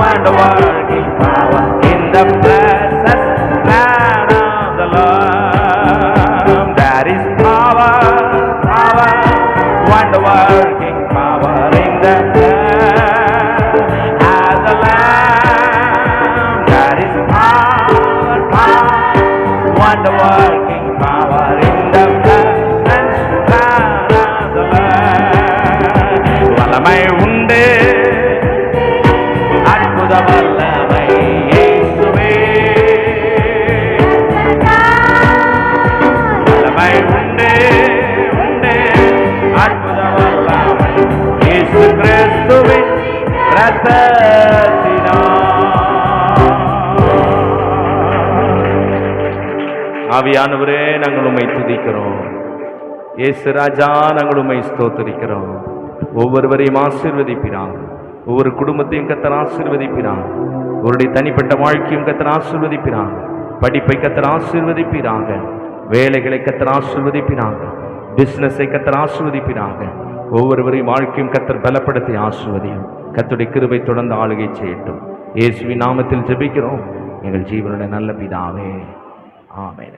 wonder working power in the precious blood of the Lamb. There is power, power, wonder working power in the blood of the Lamb. There is power, power, wonder working power in the blood of the Lamb. வல்லமை உண்டு அற்புத வல்லமை இயேசுவே. வல்லமை உண்டு உண்டு அற்புத வல்லமை இயேசு கிறிஸ்துவின் இரத்தத்தினால். ஆவியானவரே நாங்கள் உம்மை துதிக்கிறோம். இயேசு ராஜா நாங்கள் உம்மை ஸ்தோத்திரிக்கிறோம். ஒவ்வொருவரையும் ஆசீர்வதிப்பினாங்க. ஒவ்வொரு குடும்பத்தையும் கர்த்தர் ஆசீர்வதிப்பினாங்க. ஒருடைய தனிப்பட்ட வாழ்க்கையும் கர்த்தர் ஆசீர்வதிப்பினாங்க. படிப்பை கர்த்தர் ஆசீர்வதிப்பினாங்க. வேலைகளை கர்த்தர் ஆசீர்வதிப்பினாங்க. பிசினஸை கர்த்தர் ஆசீர்வதிப்பினாங்க. ஒவ்வொருவரையும் வாழ்க்கையும் கர்த்தர் பலப்படுத்தி ஆசீர்வதியும். கர்த்தருடைய கிருபை தொடர்ந்து ஆளுகை செய்யட்டும். இயேசுவின் நாமத்தில் ஜெபிக்கிறோம் எங்கள் ஜீவனுடைய நல்ல பிதாவே. ஆமென்.